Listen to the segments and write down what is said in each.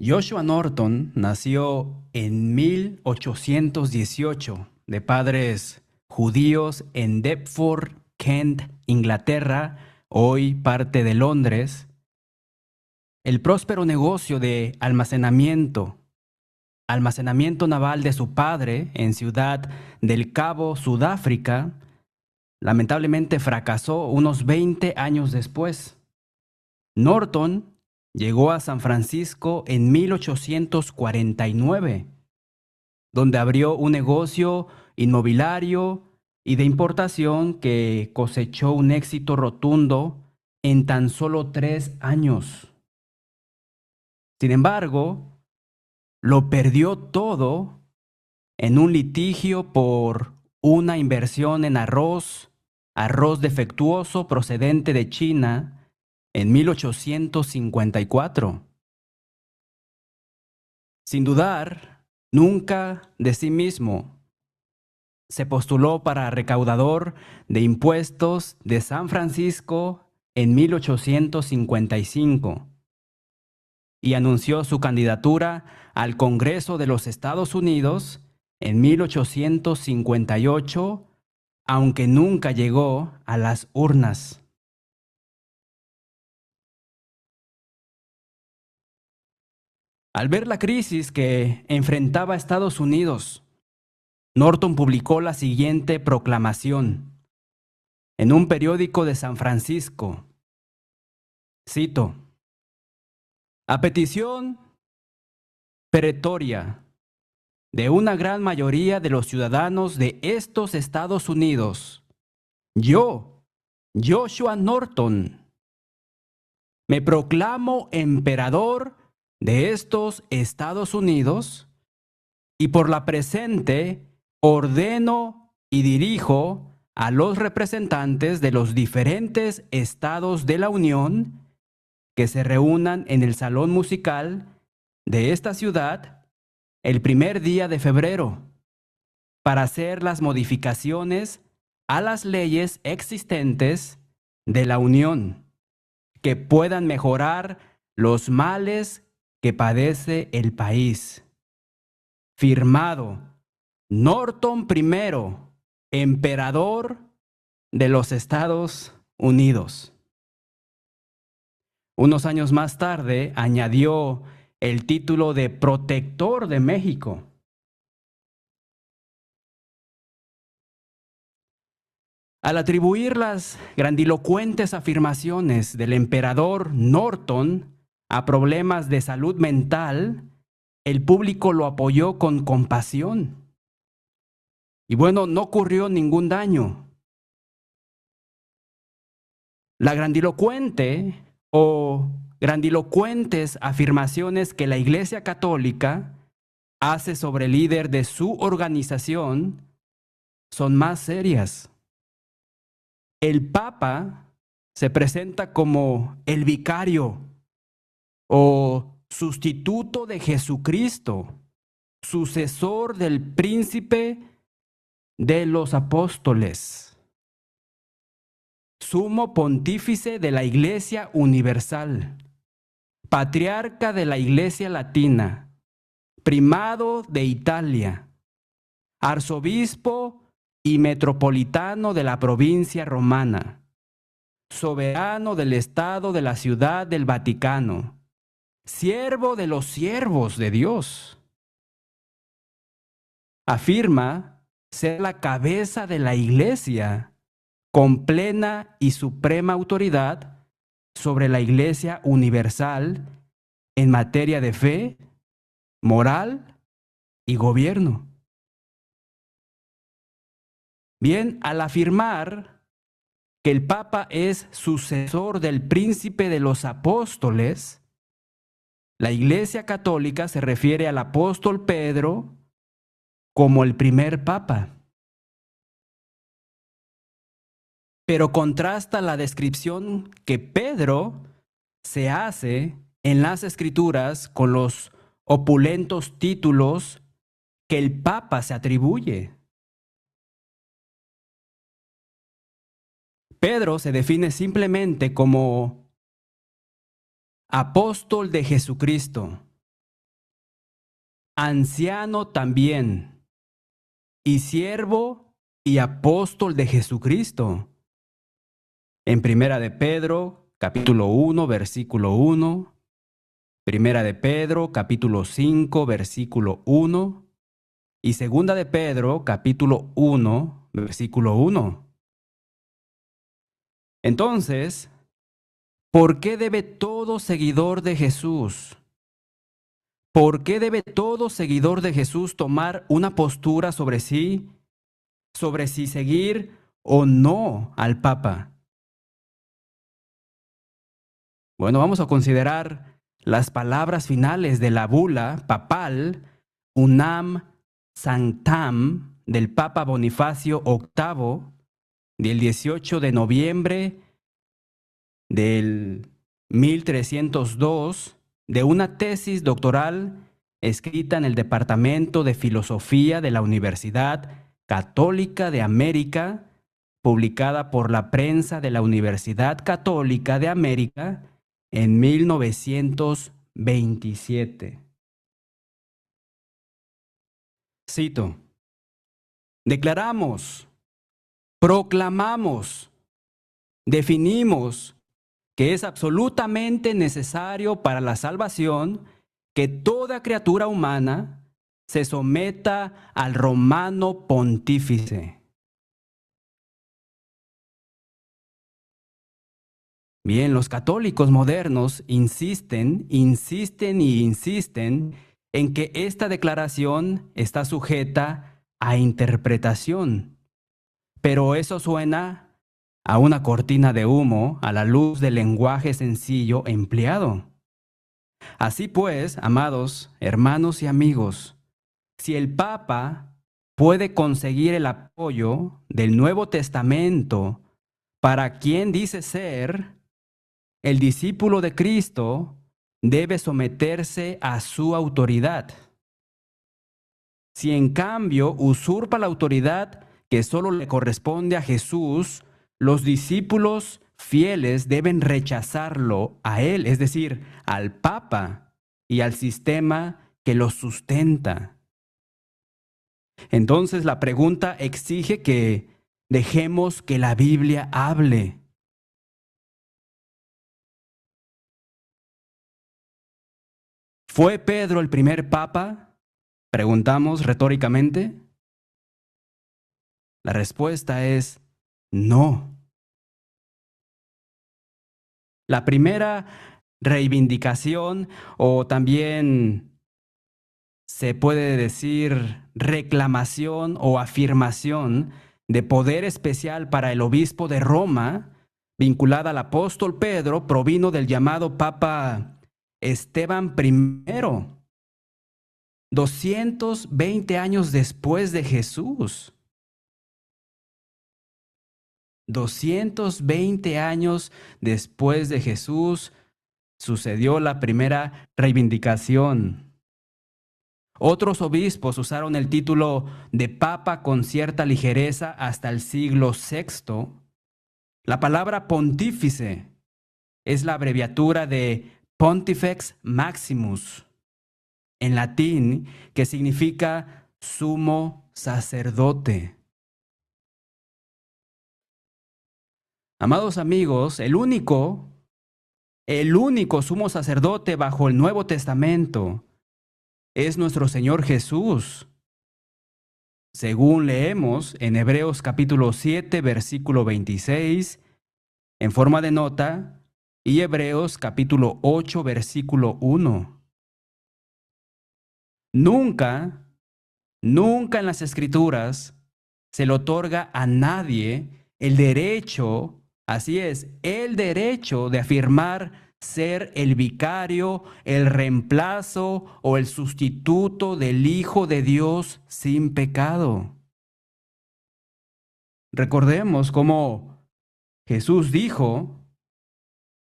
Joshua Norton nació en 1818 de padres judíos en Deptford, Kent, Inglaterra, hoy parte de Londres. El próspero negocio de almacenamiento naval de su padre en Ciudad del Cabo, Sudáfrica, lamentablemente fracasó unos 20 años después. Norton llegó a San Francisco en 1849, donde abrió un negocio inmobiliario y de importación que cosechó un éxito rotundo en tan solo 3 años. Sin embargo, lo perdió todo en un litigio por una inversión en arroz defectuoso procedente de China en 1854. Sin dudar nunca de sí mismo, se postuló para recaudador de impuestos de San Francisco en 1855 y anunció su candidatura al Congreso de los Estados Unidos en 1858, aunque nunca llegó a las urnas. Al ver la crisis que enfrentaba Estados Unidos, Norton publicó la siguiente proclamación en un periódico de San Francisco. Cito: a petición perentoria de una gran mayoría de los ciudadanos de estos Estados Unidos, yo, Joshua Norton, me proclamo emperador de estos Estados Unidos y por la presente ordeno y dirijo a los representantes de los diferentes estados de la Unión que se reúnan en el salón musical de esta ciudad el primer día de febrero para hacer las modificaciones a las leyes existentes de la Unión que puedan mejorar los males que padece el país. Firmado Norton I, emperador de los Estados Unidos. Unos años más tarde añadió el título de protector de México. Al atribuir las grandilocuentes afirmaciones del emperador Norton a problemas de salud mental, el público lo apoyó con compasión. Y bueno, no ocurrió ningún daño. La grandilocuente o grandilocuentes afirmaciones que la Iglesia Católica hace sobre el líder de su organización son más serias. El Papa se presenta como el vicario o sustituto de Jesucristo, sucesor del príncipe de los apóstoles, sumo pontífice de la Iglesia Universal, patriarca de la Iglesia Latina, primado de Italia, arzobispo y metropolitano de la provincia romana, soberano del Estado de la Ciudad del Vaticano, siervo de los siervos de Dios. Afirma ser la cabeza de la Iglesia con plena y suprema autoridad sobre la Iglesia universal en materia de fe, moral y gobierno. Bien, al afirmar que el Papa es sucesor del príncipe de los apóstoles, la Iglesia Católica se refiere al apóstol Pedro como el primer Papa. Pero contrasta la descripción que Pedro se hace en las Escrituras con los opulentos títulos que el Papa se atribuye. Pedro se define simplemente como apóstol de Jesucristo, anciano también, y siervo y apóstol de Jesucristo. En Primera de Pedro, capítulo 1, versículo 1, Primera de Pedro, capítulo 5, versículo 1, y Segunda de Pedro, capítulo 1, versículo 1. Entonces, ¿por qué debe todo seguidor de Jesús? ¿Por qué debe todo seguidor de Jesús tomar una postura sobre si seguir o no al Papa? Bueno, vamos a considerar las palabras finales de la bula papal Unam Sanctam del Papa Bonifacio VIII del 18 de noviembre del 1302 de una tesis doctoral escrita en el Departamento de Filosofía de la Universidad Católica de América, publicada por la prensa de la Universidad Católica de América en 1927. Cito: declaramos, proclamamos, definimos que es absolutamente necesario para la salvación que toda criatura humana se someta al romano pontífice. Bien, los católicos modernos insisten en que esta declaración está sujeta a interpretación, pero eso suena a una cortina de humo a la luz del lenguaje sencillo empleado. Así pues, amados hermanos y amigos, si el Papa puede conseguir el apoyo del Nuevo Testamento para quien dice ser, el discípulo de Cristo debe someterse a su autoridad. Si en cambio usurpa la autoridad que solo le corresponde a Jesús, los discípulos fieles deben rechazarlo a él, es decir, al Papa y al sistema que lo sustenta. Entonces la pregunta exige que dejemos que la Biblia hable. ¿Fue Pedro el primer papa? Preguntamos retóricamente. La respuesta es no. La primera reivindicación, o también se puede decir reclamación o afirmación de poder especial para el obispo de Roma, vinculada al apóstol Pedro, provino del llamado Papa Esteban I, 220 años después de Jesús. 220 años después de Jesús sucedió la primera reivindicación. Otros obispos usaron el título de papa con cierta ligereza hasta el siglo VI. La palabra pontífice es la abreviatura de Pontifex Maximus, en latín, que significa sumo sacerdote. Amados amigos, el único sumo sacerdote bajo el Nuevo Testamento es nuestro Señor Jesús. Según leemos en Hebreos capítulo 7, versículo 26, en forma de nota, y Hebreos capítulo 8, versículo 1. Nunca en las Escrituras se le otorga a nadie el derecho, así es, el derecho de afirmar ser el vicario, el reemplazo o el sustituto del Hijo de Dios sin pecado. Recordemos cómo Jesús dijo: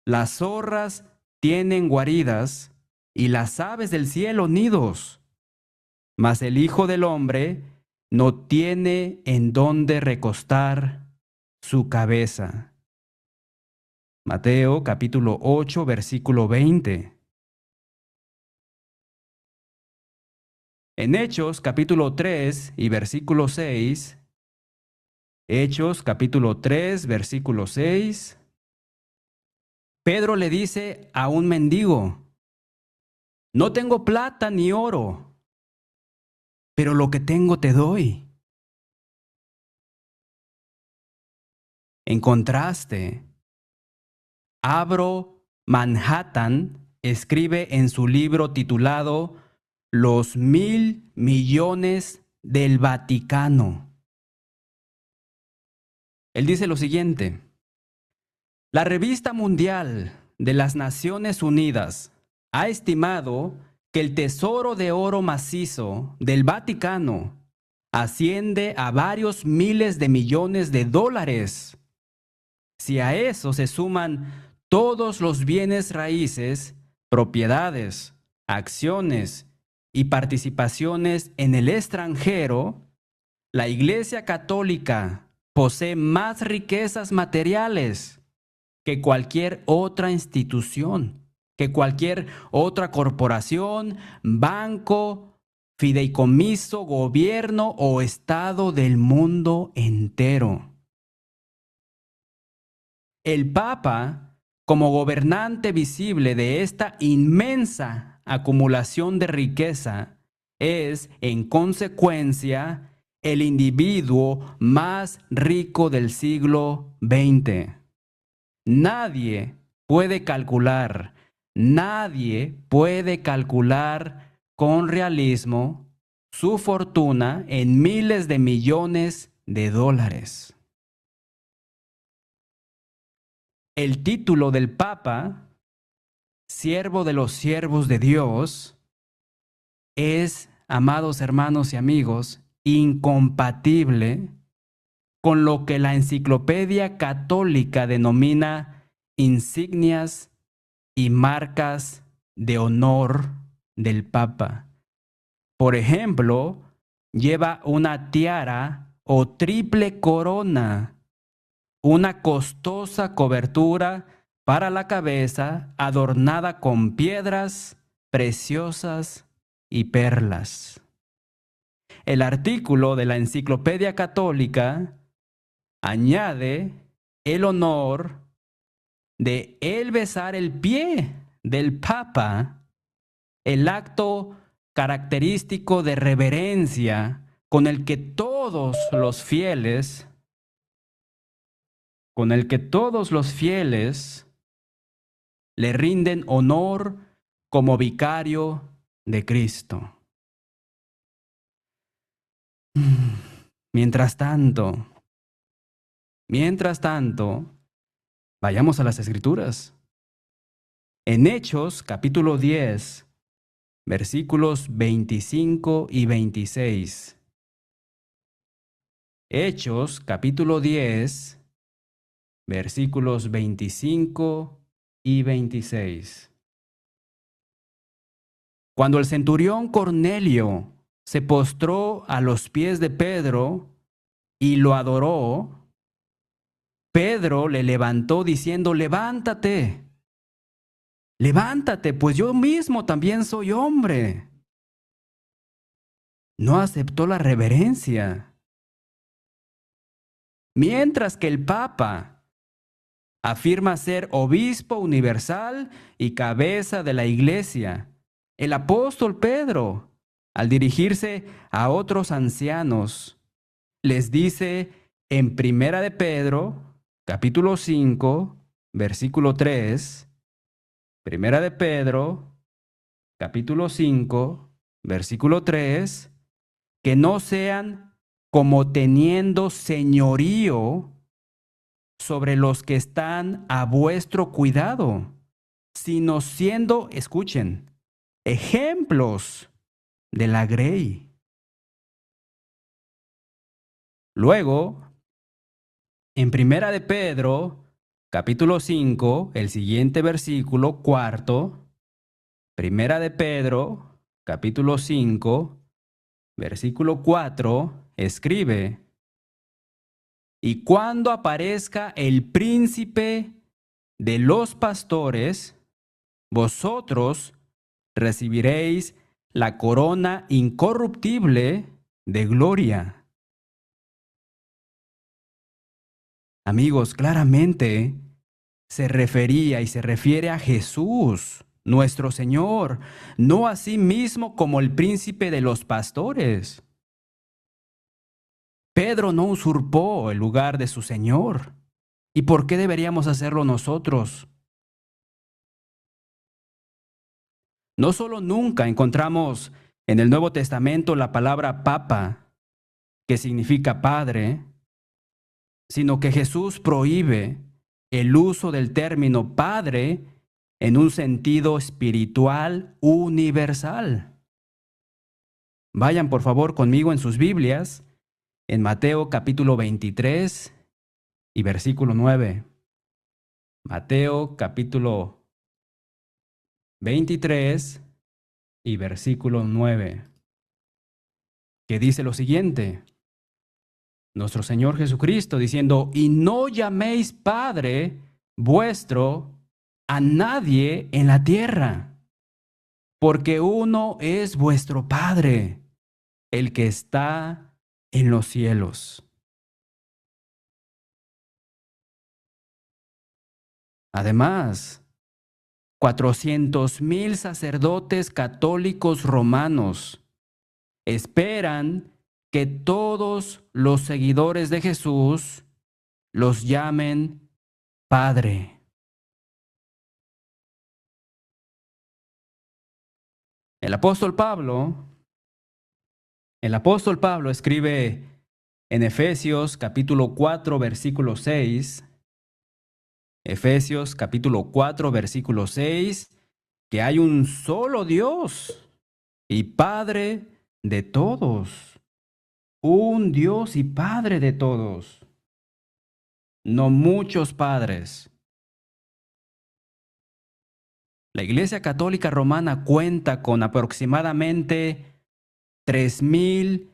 las zorras tienen guaridas y las aves del cielo nidos, mas el Hijo del Hombre no tiene en dónde recostar su cabeza. Mateo capítulo 8, versículo 20. En Hechos capítulo 3 y versículo 6, Hechos capítulo 3, versículo 6, Pedro le dice a un mendigo, no tengo plata ni oro, pero lo que tengo te doy. En contraste, Abro Manhattan escribe en su libro titulado Los 1.000 millones del Vaticano. Él dice lo siguiente: la Revista Mundial de las Naciones Unidas ha estimado que el tesoro de oro macizo del Vaticano asciende a varios miles de millones de dólares. Si a eso se suman todos los bienes raíces, propiedades, acciones y participaciones en el extranjero, la Iglesia Católica posee más riquezas materiales que cualquier otra institución, que cualquier otra corporación, banco, fideicomiso, gobierno o estado del mundo entero. El Papa, como gobernante visible de esta inmensa acumulación de riqueza, es, en consecuencia, el individuo más rico del siglo XX. Nadie puede calcular con realismo su fortuna en miles de millones de dólares. El título del Papa, siervo de los siervos de Dios, es, amados hermanos y amigos, incompatible con lo que la Enciclopedia Católica denomina insignias y marcas de honor del Papa. Por ejemplo, lleva una tiara o triple corona, una costosa cobertura para la cabeza adornada con piedras preciosas y perlas. El artículo de la Enciclopedia Católica añade el honor de él besar el pie del Papa, el acto característico de reverencia con el que todos los fieles le rinden honor como vicario de Cristo. Mientras tanto, vayamos a las Escrituras. En Hechos, capítulo 10, versículos 25 y 26. Hechos, capítulo 10, versículos 25 y 26. Cuando el centurión Cornelio se postró a los pies de Pedro y lo adoró, Pedro le levantó diciendo, levántate, pues yo mismo también soy hombre. No aceptó la reverencia. Mientras que el Papa afirma ser obispo universal y cabeza de la Iglesia, el apóstol Pedro, al dirigirse a otros ancianos, les dice en Primera de Pedro, capítulo 5, versículo 3, Primera de Pedro, capítulo 5, versículo 3, que no sean como teniendo señorío sobre los que están a vuestro cuidado, sino siendo, escuchen, ejemplos de la grey. Luego, en Primera de Pedro, capítulo 5, el siguiente versículo, cuarto, Primera de Pedro, capítulo 5, versículo 4, escribe, y cuando aparezca el príncipe de los pastores, vosotros recibiréis la corona incorruptible de gloria. Amigos, claramente se refería y se refiere a Jesús, nuestro Señor, no a sí mismo como el príncipe de los pastores. Pedro no usurpó el lugar de su Señor. ¿Y por qué deberíamos hacerlo nosotros? No solo nunca encontramos en el Nuevo Testamento la palabra papa, que significa padre, sino que Jesús prohíbe el uso del término padre en un sentido espiritual universal. Vayan por favor conmigo en sus Biblias, en Mateo capítulo 23 y versículo 9. Mateo capítulo 23 y versículo 9, que dice lo siguiente. Nuestro Señor Jesucristo diciendo, y no llaméis Padre vuestro a nadie en la tierra, porque uno es vuestro Padre, el que está en los cielos. Además, 400,000 sacerdotes católicos romanos esperan que todos los seguidores de Jesús los llamen Padre. El apóstol Pablo escribe en Efesios capítulo 4 versículo 6, Efesios capítulo 4 versículo 6, que hay un solo Dios y Padre de todos, un Dios y Padre de todos, no muchos padres. La Iglesia Católica Romana cuenta con aproximadamente 3,000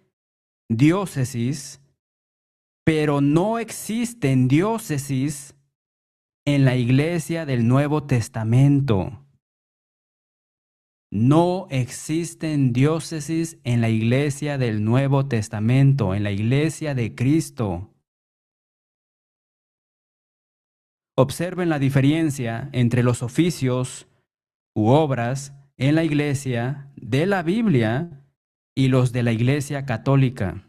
diócesis, pero no existen diócesis en la Iglesia del Nuevo Testamento. No existen diócesis en la Iglesia del Nuevo Testamento, en la Iglesia de Cristo. Observen la diferencia entre los oficios u obras en la Iglesia de la Biblia y los de la Iglesia Católica.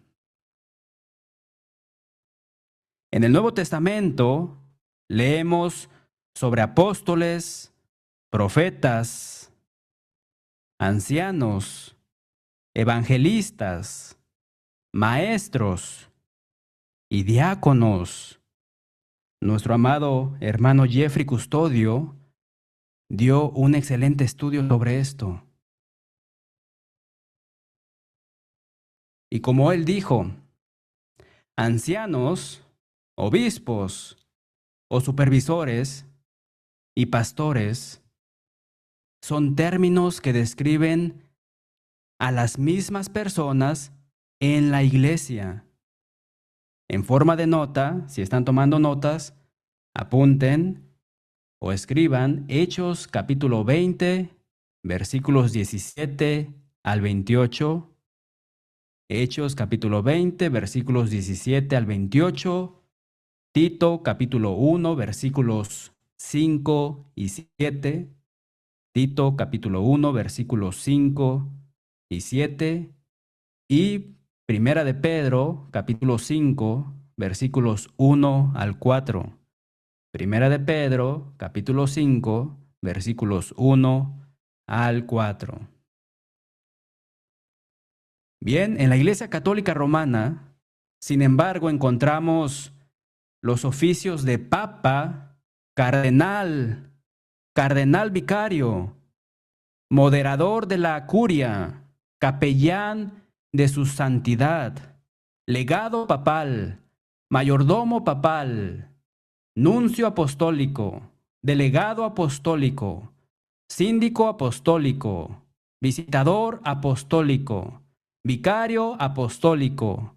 En el Nuevo Testamento leemos sobre apóstoles, profetas, ancianos, evangelistas, maestros y diáconos. Nuestro amado hermano Jeffrey Custodio dio un excelente estudio sobre esto. Y como él dijo, ancianos, obispos o supervisores y pastores son términos que describen a las mismas personas en la iglesia. En forma de nota, si están tomando notas, apunten o escriban Hechos capítulo 20, versículos 17 al 28. Hechos capítulo 20, versículos 17 al 28. Tito capítulo 1, versículos 5 y 7. Tito capítulo 1, versículos 5 y 7. Y Primera de Pedro capítulo 5, versículos 1 al 4. Primera de Pedro capítulo 5, versículos 1 al 4. Bien, en la Iglesia Católica Romana, sin embargo, encontramos los oficios de papa, cardenal, cardenal vicario, moderador de la curia, capellán de su santidad, legado papal, mayordomo papal, nuncio apostólico, delegado apostólico, síndico apostólico, visitador apostólico, vicario apostólico,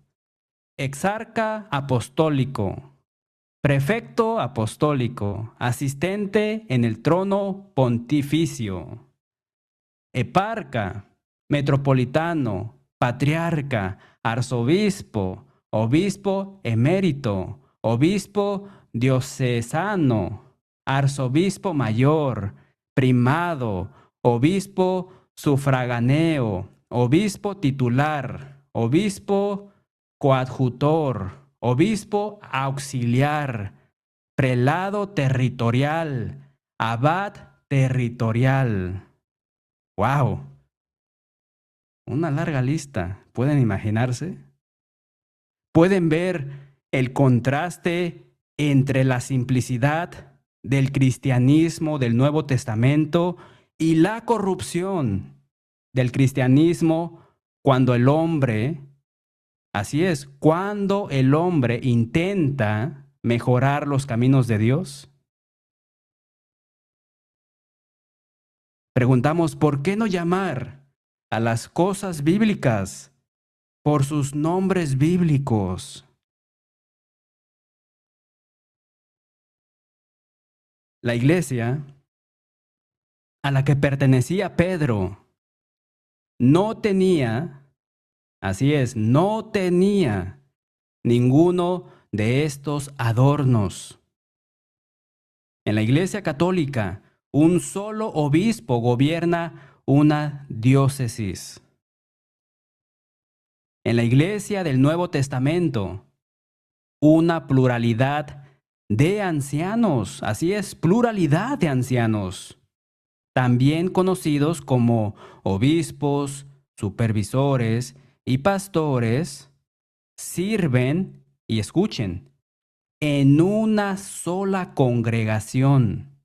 exarca apostólico, prefecto apostólico, asistente en el trono pontificio, eparca, metropolitano, patriarca, arzobispo, obispo emérito, obispo diocesano, arzobispo mayor, primado, obispo sufragáneo, obispo titular, obispo coadjutor, obispo auxiliar, prelado territorial, abad territorial. ¡Wow! Una larga lista. ¿Pueden imaginarse? ¿Pueden ver el contraste entre la simplicidad del cristianismo del Nuevo Testamento y la corrupción del cristianismo cuando el hombre, así es, cuando el hombre intenta mejorar los caminos de Dios? Preguntamos, ¿por qué no llamar a las cosas bíblicas por sus nombres bíblicos? La iglesia a la que pertenecía Pedro no tenía, así es, no tenía ninguno de estos adornos. En la iglesia católica, un solo obispo gobierna una diócesis. En la iglesia del Nuevo Testamento, una pluralidad de ancianos, así es, pluralidad de ancianos, también conocidos como obispos, supervisores y pastores, sirven, y escuchen, en una sola congregación.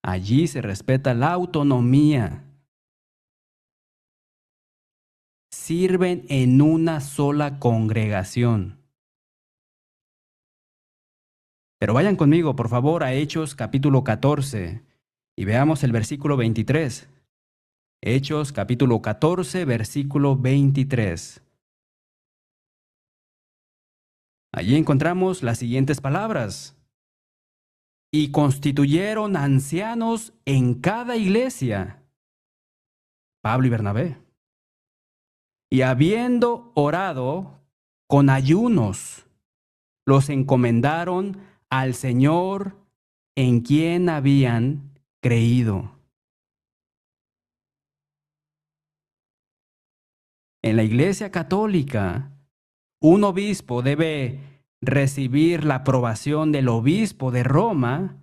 Allí se respeta la autonomía. Sirven en una sola congregación. Pero vayan conmigo, por favor, a Hechos capítulo 14 y veamos el versículo 23. Hechos capítulo 14, versículo 23. Allí encontramos las siguientes palabras. Y constituyeron ancianos en cada iglesia, Pablo y Bernabé. Y habiendo orado con ayunos, los encomendaron al Señor en quien habían creído. En la Iglesia Católica, un obispo debe recibir la aprobación del obispo de Roma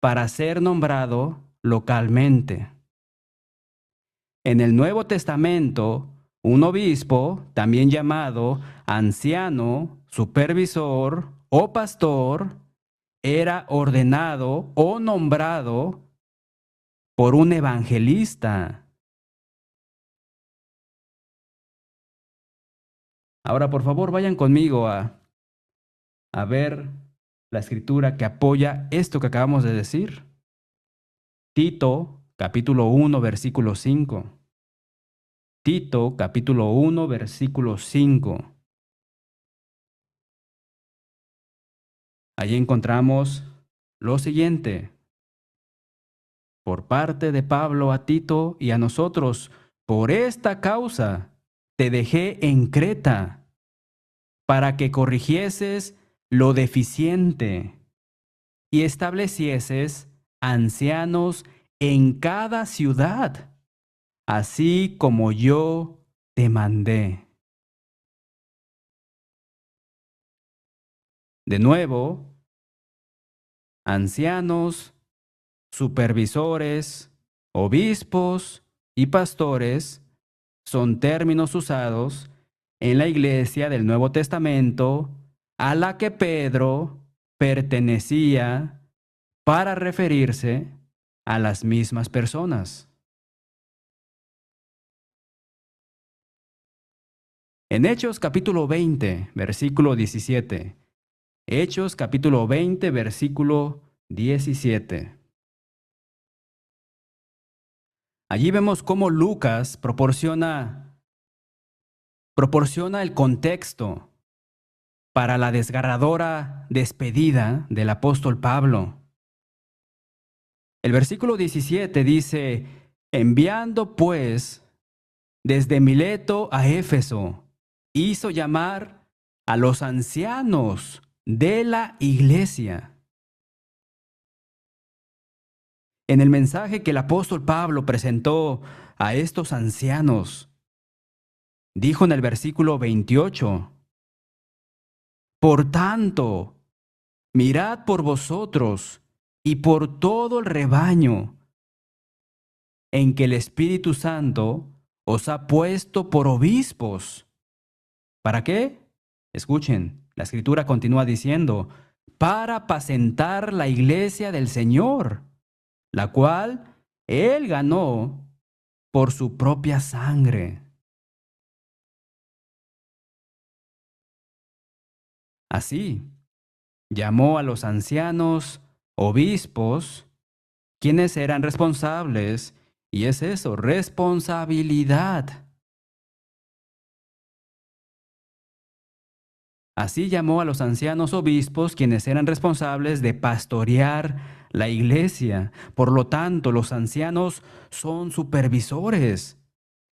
para ser nombrado localmente. En el Nuevo Testamento, un obispo, también llamado anciano, supervisor o pastor, era ordenado o nombrado por un evangelista. Ahora, por favor, vayan conmigo a ver la escritura que apoya esto que acabamos de decir. Tito, capítulo 1, versículo 5. Tito, capítulo 1, versículo 5. Allí encontramos lo siguiente. Por parte de Pablo a Tito y a nosotros, por esta causa te dejé en Creta, para que corrigieses lo deficiente y establecieses ancianos en cada ciudad, así como yo te mandé. De nuevo, ancianos, supervisores, obispos y pastores son términos usados en la iglesia del Nuevo Testamento a la que Pedro pertenecía para referirse a las mismas personas. En Hechos capítulo 20, versículo 17. Hechos capítulo 20, versículo 17. Allí vemos cómo Lucas proporciona el contexto para la desgarradora despedida del apóstol Pablo. El versículo 17 dice, Enviando pues desde Mileto a Éfeso, hizo llamar a los ancianos de la iglesia. En el mensaje que el apóstol Pablo presentó a estos ancianos, dijo en el versículo 28, por tanto, mirad por vosotros y por todo el rebaño en que el Espíritu Santo os ha puesto por obispos. ¿Para qué? Escuchen, la escritura continúa diciendo, para apacentar la iglesia del Señor, la cual Él ganó por su propia sangre. Así, llamó a los ancianos obispos, quienes eran responsables, y es eso, responsabilidad. Así llamó a los ancianos obispos, quienes eran responsables de pastorear la iglesia. Por lo tanto, los ancianos son supervisores,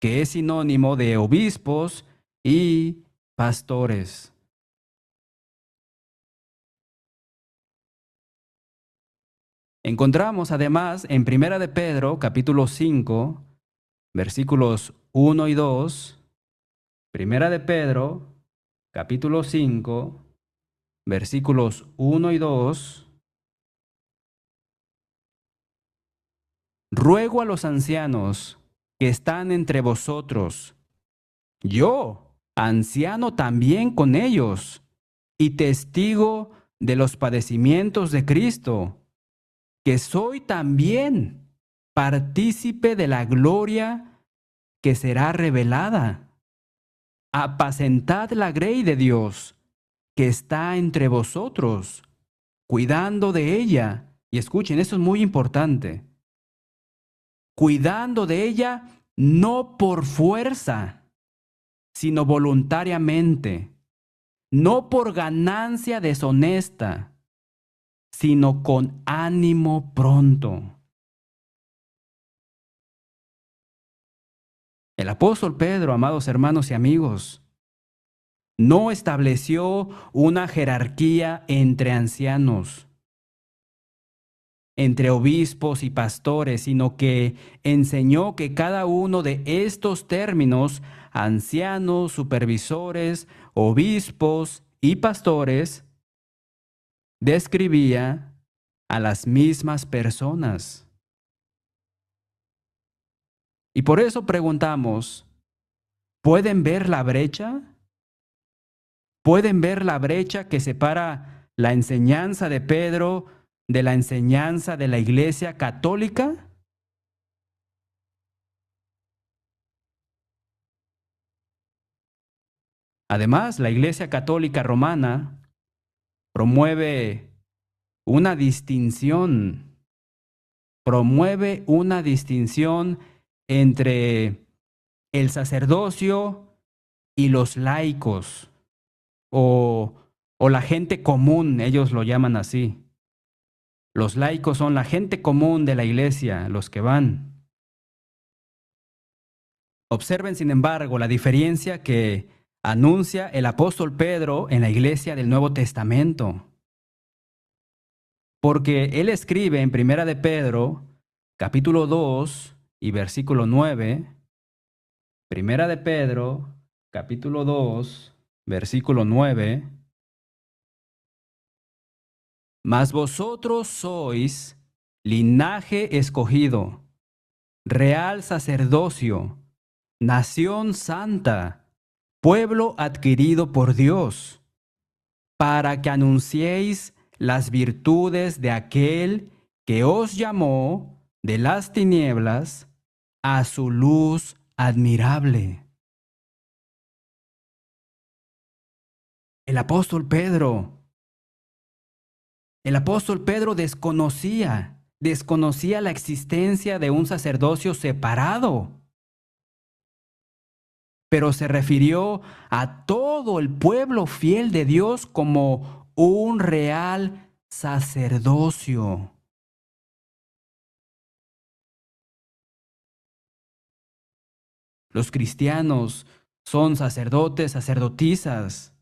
que es sinónimo de obispos y pastores. Encontramos además en Primera de Pedro, capítulo 5, versículos 1 y 2, Primera de Pedro, capítulo 5, versículos 1 y 2. Ruego a los ancianos que están entre vosotros, yo, anciano también con ellos, y testigo de los padecimientos de Cristo, que soy también partícipe de la gloria que será revelada. Apacentad la grey de Dios que está entre vosotros, cuidando de ella. Y escuchen, esto es muy importante. Cuidando de ella no por fuerza, sino voluntariamente, no por ganancia deshonesta, sino con ánimo pronto. El apóstol Pedro, amados hermanos y amigos, no estableció una jerarquía entre ancianos, entre obispos y pastores, sino que enseñó que cada uno de estos términos, ancianos, supervisores, obispos y pastores, describía a las mismas personas. Y por eso preguntamos, ¿pueden ver la brecha? ¿Pueden ver la brecha que separa la enseñanza de Pedro de la enseñanza de la Iglesia Católica? Además, la Iglesia Católica Romana promueve una distinción, entre el sacerdocio y los laicos, o, o la gente común, ellos lo llaman así. Los laicos son la gente común de la iglesia, los que van. Observen, sin embargo, la diferencia que anuncia el apóstol Pedro en la iglesia del Nuevo Testamento. Porque él escribe en Primera de Pedro, capítulo 2 y versículo 9, Primera de Pedro, capítulo 2, versículo 9, mas vosotros sois linaje escogido, real sacerdocio, nación santa, pueblo adquirido por Dios, para que anunciéis las virtudes de aquel que os llamó de las tinieblas a su luz admirable. El apóstol Pedro, el apóstol Pedro desconocía la existencia de un sacerdocio separado, pero se refirió a todo el pueblo fiel de Dios como un real sacerdocio. Los cristianos son sacerdotes, sacerdotisas.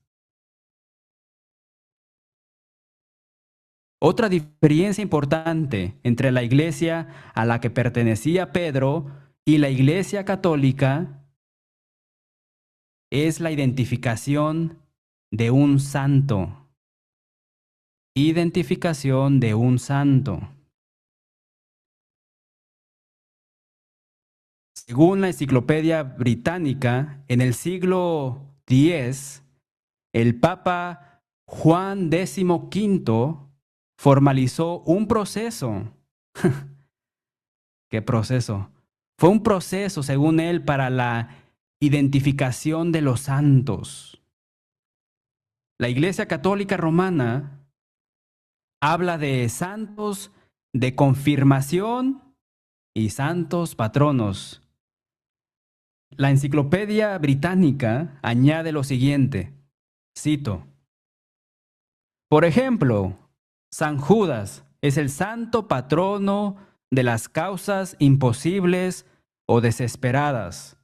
Otra diferencia importante entre la iglesia a la que pertenecía Pedro y la iglesia católica es la identificación de un santo. Identificación de un santo. Según la Enciclopedia Británica, en el siglo X, el Papa Juan XV formalizó un proceso. ¿Qué proceso? Fue un proceso, según él, para la identificación de los santos. La Iglesia Católica Romana habla de santos de confirmación y santos patronos. La Enciclopedia Británica añade lo siguiente, cito: por ejemplo, San Judas es el santo patrono de las causas imposibles o desesperadas,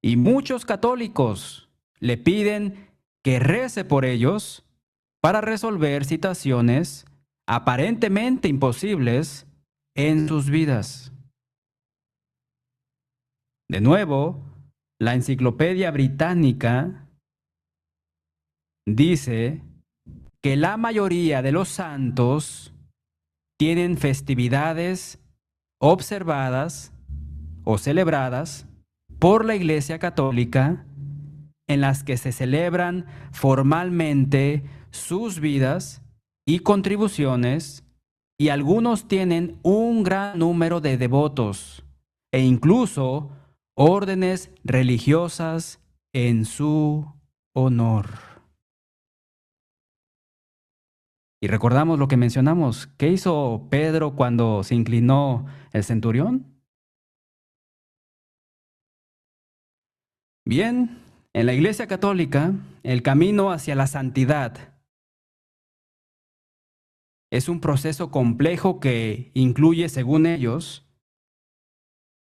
y muchos católicos le piden que rece por ellos para resolver situaciones aparentemente imposibles en sus vidas. De nuevo, la Enciclopedia Británica dice que la mayoría de los santos tienen festividades observadas o celebradas por la Iglesia Católica en las que se celebran formalmente sus vidas y contribuciones, y algunos tienen un gran número de devotos e incluso órdenes religiosas en su honor. Y recordamos lo que mencionamos. ¿Qué hizo Pedro cuando se inclinó el centurión? Bien, en la Iglesia Católica, el camino hacia la santidad es un proceso complejo que incluye, según ellos,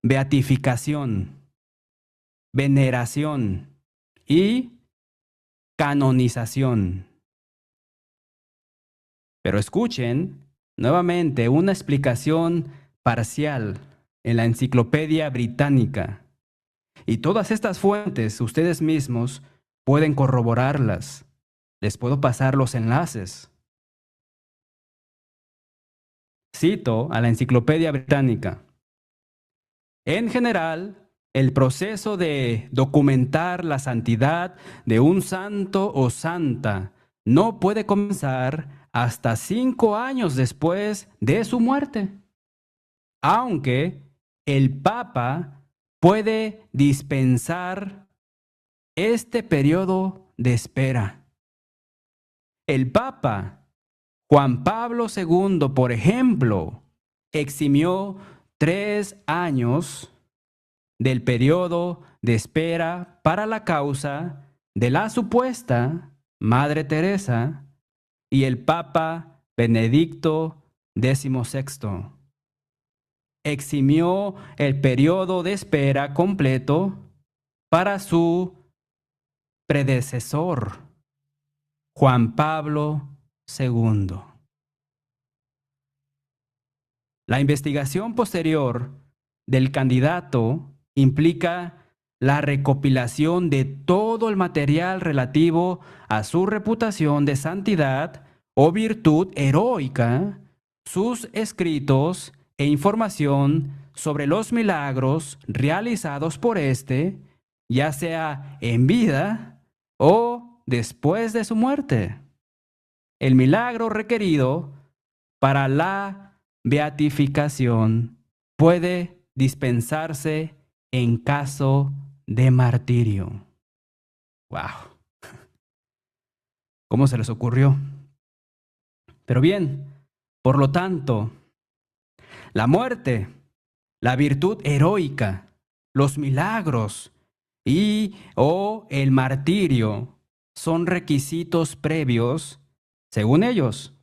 beatificación, veneración y canonización. Pero escuchen nuevamente una explicación parcial en la Enciclopedia Británica. Y todas estas fuentes, ustedes mismos pueden corroborarlas. Les puedo pasar los enlaces. Cito a la Enciclopedia Británica. En general, el proceso de documentar la santidad de un santo o santa no puede comenzar hasta 5 años después de su muerte, aunque el Papa puede dispensar este periodo de espera. El Papa Juan Pablo II, por ejemplo, eximió 3 años del periodo de espera para la causa de la supuesta Madre Teresa, y el Papa Benedicto XVI eximió el periodo de espera completo para su predecesor, Juan Pablo II. La investigación posterior del candidato implica la recopilación de todo el material relativo a su reputación de santidad o virtud heroica, sus escritos e información sobre los milagros realizados por éste, ya sea en vida o después de su muerte. El milagro requerido para la beatificación puede dispensarse en caso de martirio. ¡Wow! ¿Cómo se les ocurrió? Pero bien, por lo tanto, la muerte, la virtud heroica, los milagros o el martirio son requisitos previos, según ellos,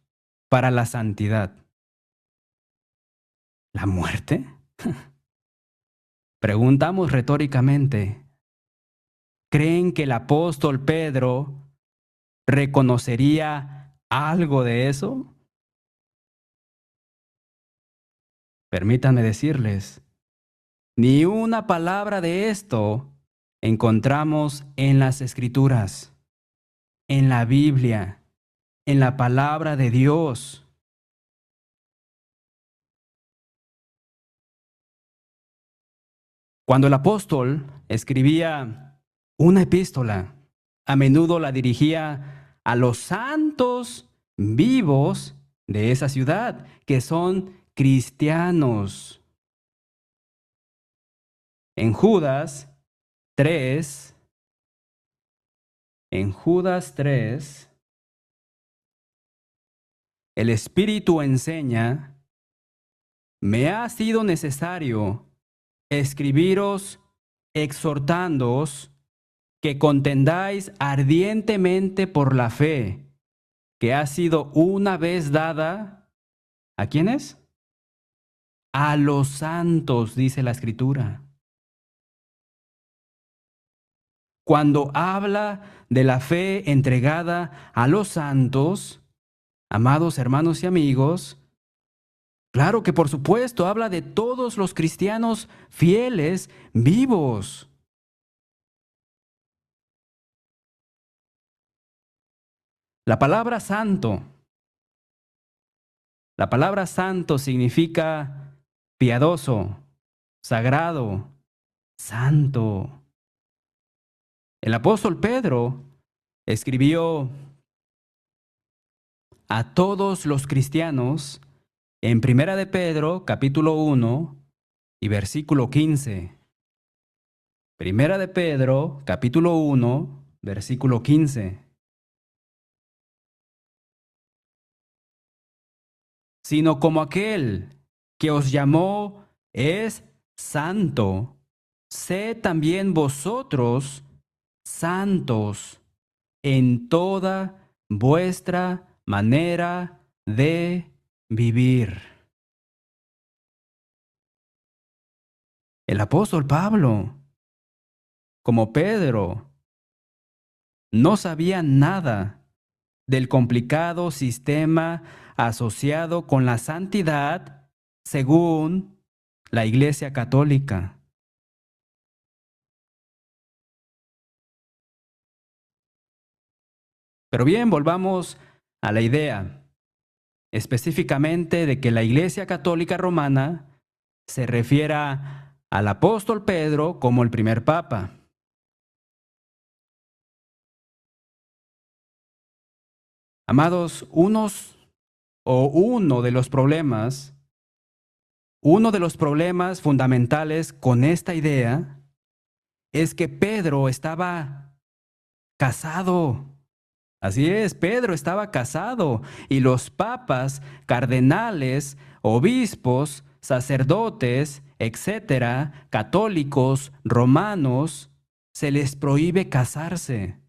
para la santidad. ¿La muerte? Preguntamos retóricamente, ¿Creen que el apóstol Pedro reconocería algo de eso? Permítanme decirles, ni una palabra de esto encontramos en las Escrituras, en la Biblia, en la palabra de Dios. Cuando el apóstol escribía una epístola, a menudo la dirigía a los santos vivos de esa ciudad, que son cristianos. En Judas 3, en Judas 3, el Espíritu enseña: me ha sido necesario escribiros exhortándoos que contendáis ardientemente por la fe que ha sido una vez dada. ¿A quiénes? A los santos, dice la Escritura. Cuando habla de la fe entregada a los santos, amados hermanos y amigos, claro que por supuesto habla de todos los cristianos fieles, vivos. La palabra santo, la palabra santo significa piadoso, sagrado, santo. El apóstol Pedro escribió a todos los cristianos en Primera de Pedro, capítulo 1 y versículo 15. Primera de Pedro, capítulo 1, versículo 15. Sino como aquel que os llamó es santo, sed también vosotros santos en toda vuestra manera de vivir. El apóstol Pablo, como Pedro, no sabía nada del complicado sistema asociado con la santidad según la Iglesia Católica. Pero bien, volvamos a la idea específicamente de que la Iglesia Católica Romana se refiera al apóstol Pedro como el primer papa. Amados, uno de los problemas fundamentales con esta idea es que Pedro estaba casado. Así es, Pedro estaba casado y los papas, cardenales, obispos, sacerdotes, etcétera, católicos, romanos, se les prohíbe casarse.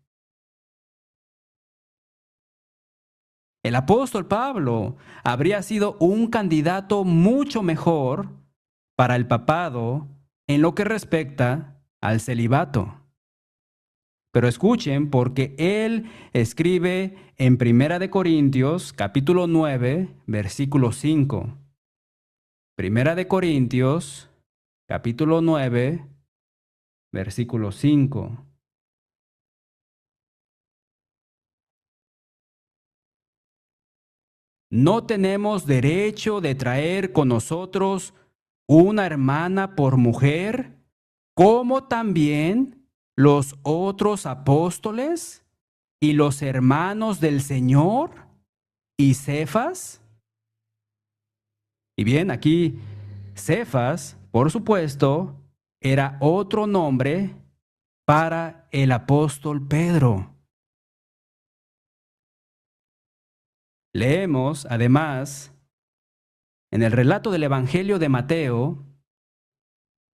El apóstol Pablo habría sido un candidato mucho mejor para el papado en lo que respecta al celibato. Pero escuchen, porque él escribe en Primera de Corintios, capítulo 9, versículo 5. Primera de Corintios, capítulo 9, versículo 5. No tenemos derecho de traer con nosotros una hermana por mujer, como también los otros apóstoles y los hermanos del Señor y Cefas. Y bien, aquí Cefas, por supuesto, era otro nombre para el apóstol Pedro. Leemos, además, en el relato del Evangelio de Mateo,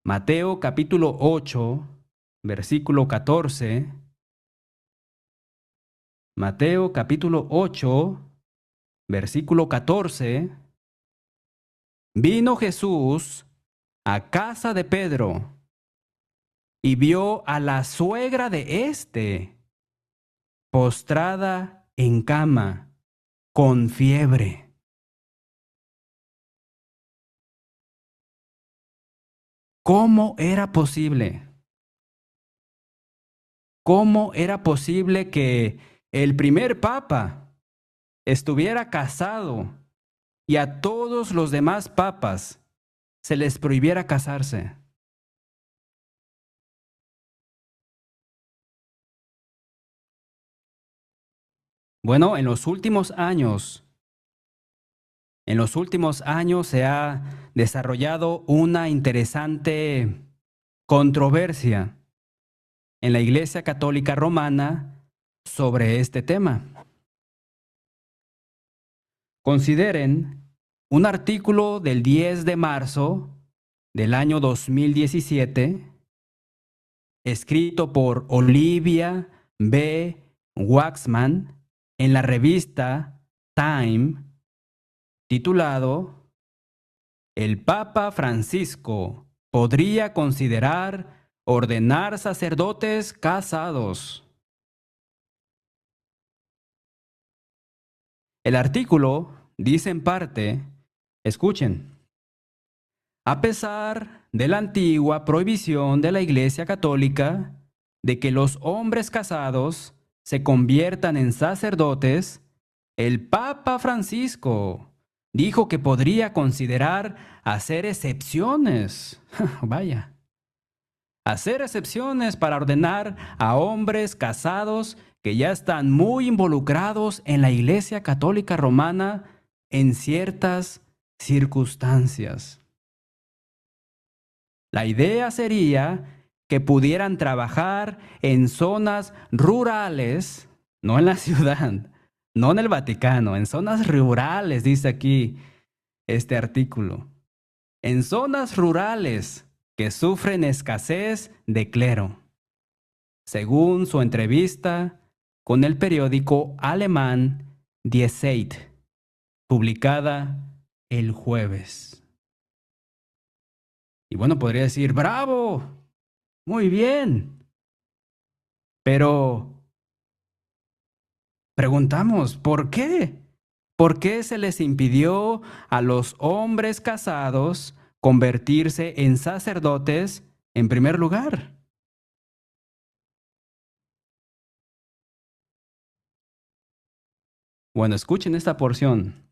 Mateo capítulo 8, versículo 14. Mateo capítulo 8, versículo 14. Vino Jesús a casa de Pedro y vio a la suegra de éste postrada en cama, con fiebre. ¿Cómo era posible? ¿Cómo era posible que el primer papa estuviera casado y a todos los demás papas se les prohibiera casarse? Bueno, en los últimos años se ha desarrollado una interesante controversia en la Iglesia Católica Romana sobre este tema. Consideren un artículo del 10 de marzo del año 2017, escrito por Olivia B. Waxman en la revista Time, titulado "El Papa Francisco podría considerar ordenar sacerdotes casados". El artículo dice en parte, escuchen, a pesar de la antigua prohibición de la Iglesia Católica de que los hombres casados se conviertan en sacerdotes, el Papa Francisco dijo que podría considerar hacer excepciones. Vaya. Hacer excepciones para ordenar a hombres casados que ya están muy involucrados en la Iglesia Católica Romana en ciertas circunstancias. La idea sería que pudieran trabajar en zonas rurales, no en la ciudad, no en el Vaticano, en zonas rurales, dice aquí este artículo. En zonas rurales que sufren escasez de clero, según su entrevista con el periódico alemán Die Zeit, publicada el jueves. Y bueno, podría decir, ¡bravo! Muy bien. Pero preguntamos, ¿por qué? ¿Por qué se les impidió a los hombres casados convertirse en sacerdotes en primer lugar? Bueno, escuchen esta porción.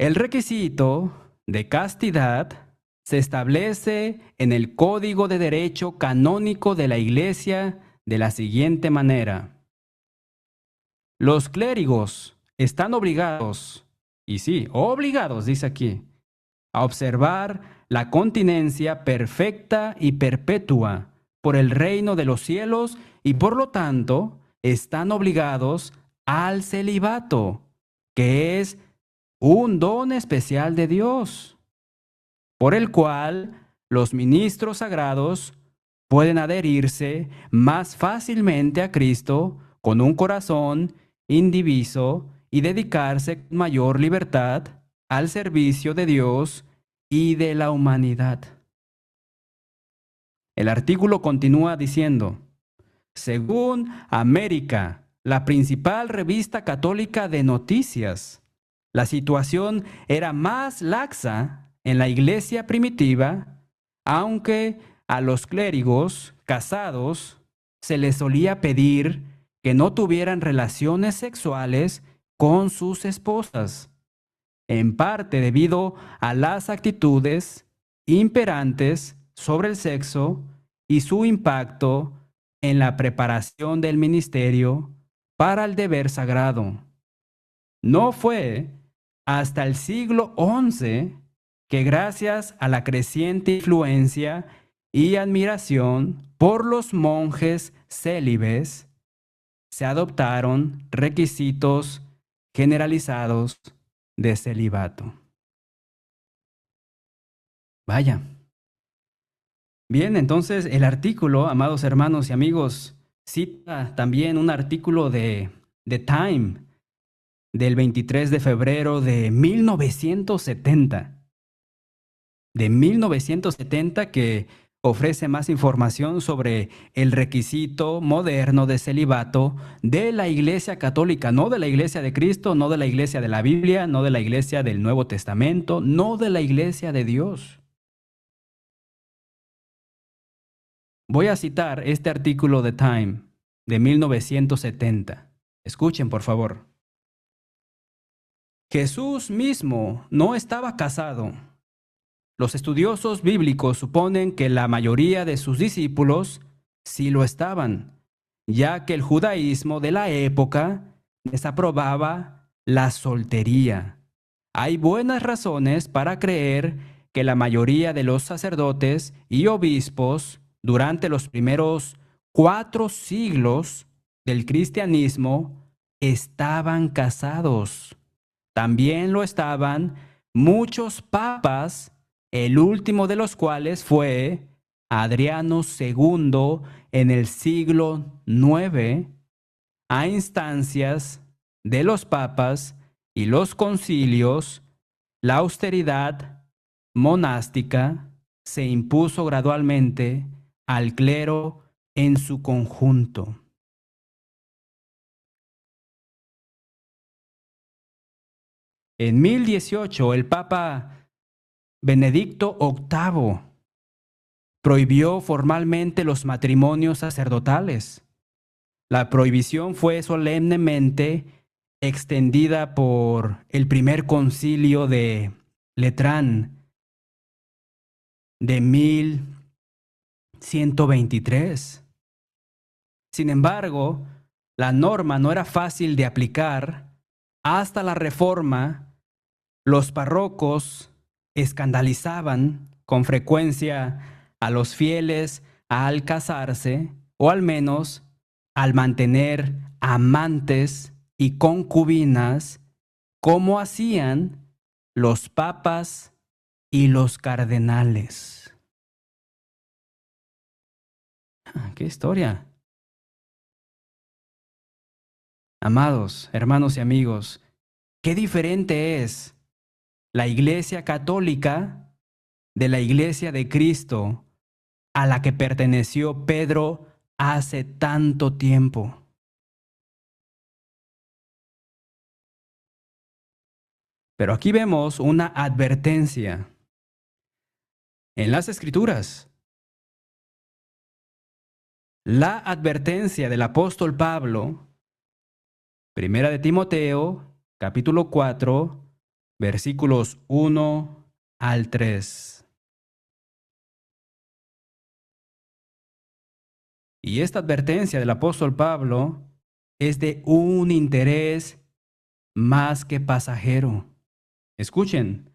El requisito de castidad se establece en el Código de Derecho Canónico de la Iglesia de la siguiente manera. Los clérigos están obligados, y sí, obligados, dice aquí, a observar la continencia perfecta y perpetua por el reino de los cielos y por lo tanto están obligados al celibato, que es un don especial de Dios, por el cual los ministros sagrados pueden adherirse más fácilmente a Cristo con un corazón indiviso y dedicarse con mayor libertad al servicio de Dios y de la humanidad. El artículo continúa diciendo, según América, la principal revista católica de noticias, la situación era más laxa en la iglesia primitiva, aunque a los clérigos casados se les solía pedir que no tuvieran relaciones sexuales con sus esposas, en parte debido a las actitudes imperantes sobre el sexo y su impacto en la preparación del ministerio para el deber sagrado. No fue hasta el siglo XI que, gracias a la creciente influencia y admiración por los monjes célibes, se adoptaron requisitos generalizados de celibato. Vaya. Bien, entonces el artículo, amados hermanos y amigos, cita también un artículo de Time del 23 de febrero de 1970. De 1970 que ofrece más información sobre el requisito moderno de celibato de la Iglesia Católica, no de la Iglesia de Cristo, no de la Iglesia de la Biblia, no de la Iglesia del Nuevo Testamento, no de la Iglesia de Dios. Voy a citar este artículo de Time de 1970. Escuchen, por favor. Jesús mismo no estaba casado. Los estudiosos bíblicos suponen que la mayoría de sus discípulos sí lo estaban, ya que el judaísmo de la época desaprobaba la soltería. Hay buenas razones para creer que la mayoría de los sacerdotes y obispos durante los primeros 4 siglos del cristianismo estaban casados. También lo estaban muchos papas, el último de los cuales fue Adriano II en el siglo IX, a instancias de los papas y los concilios. La austeridad monástica se impuso gradualmente al clero en su conjunto. En 1018, el Papa Benedicto VIII prohibió formalmente los matrimonios sacerdotales. La prohibición fue solemnemente extendida por el primer concilio de Letrán de 1123. Sin embargo, la norma no era fácil de aplicar. Hasta la Reforma, los párrocos escandalizaban con frecuencia a los fieles al casarse o al menos al mantener amantes y concubinas, como hacían los papas y los cardenales. ¡Qué historia! Amados, hermanos y amigos, qué diferente es la Iglesia Católica de la Iglesia de Cristo a la que perteneció Pedro hace tanto tiempo. Pero aquí vemos una advertencia en las Escrituras. La advertencia del apóstol Pablo, primera de Timoteo, capítulo 4, versículos 1 al 3. Y esta advertencia del apóstol Pablo es de un interés más que pasajero. Escuchen,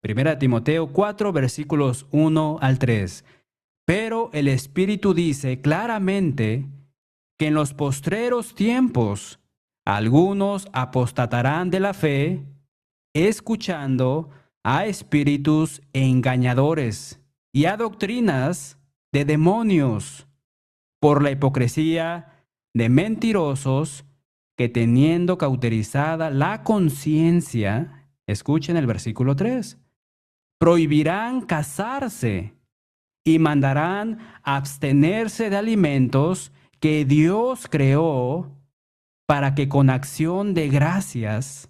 1 Timoteo 4, versículos 1 al 3. Pero el Espíritu dice claramente que en los postreros tiempos algunos apostatarán de la fe, escuchando a espíritus engañadores y a doctrinas de demonios, por la hipocresía de mentirosos que teniendo cauterizada la conciencia, escuchen el versículo 3, prohibirán casarse y mandarán abstenerse de alimentos que Dios creó para que con acción de gracias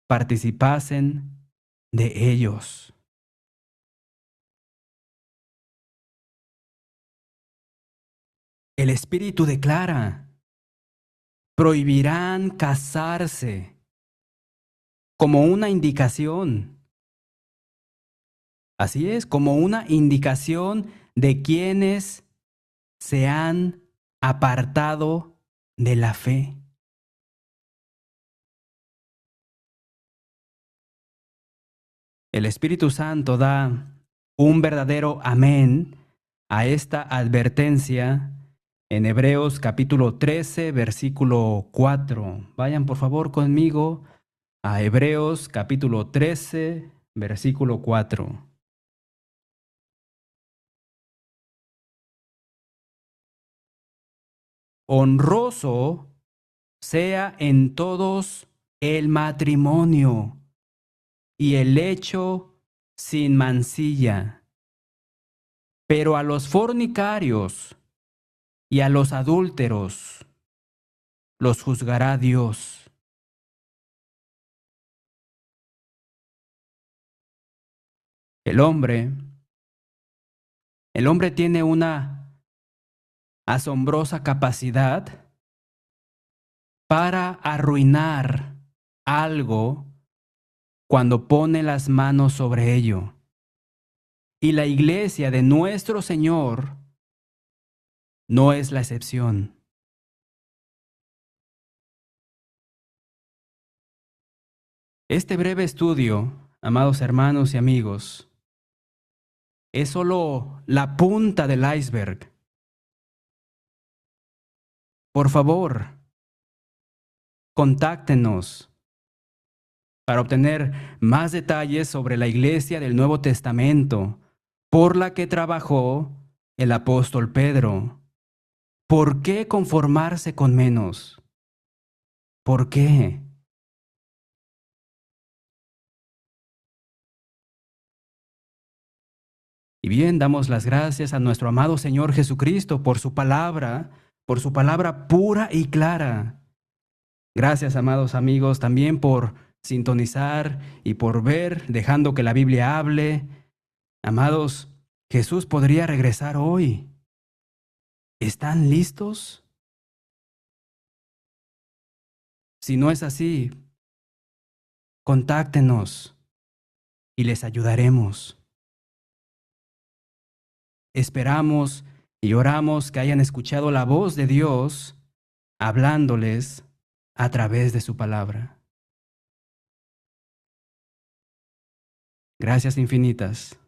participasen de ellos. El Espíritu declara, prohibirán casarse como una indicación. Así es, como una indicación de quienes se han apartado de la fe. El Espíritu Santo da un verdadero amén a esta advertencia en Hebreos capítulo 13, versículo 4. Vayan por favor conmigo a Hebreos capítulo 13, versículo 4. Honroso sea en todos el matrimonio y el lecho sin mancilla, Pero a los fornicarios y a los adúlteros los juzgará Dios. El hombre, el hombre tiene una asombrosa capacidad para arruinar algo cuando pone las manos sobre ello. Y la iglesia de nuestro Señor no es la excepción. Este breve estudio, amados hermanos y amigos, es solo la punta del iceberg. Por favor, contáctenos para obtener más detalles sobre la iglesia del Nuevo Testamento por la que trabajó el apóstol Pedro. ¿Por qué conformarse con menos? ¿Por qué? Y bien, damos las gracias a nuestro amado Señor Jesucristo por su palabra pura y clara. Gracias, amados amigos, también por sintonizar y por ver, dejando que la Biblia hable. Amados, Jesús podría regresar hoy. ¿Están listos? Si no es así, contáctenos y les ayudaremos. Esperamos y oramos que hayan escuchado la voz de Dios hablándoles a través de su palabra. Gracias infinitas.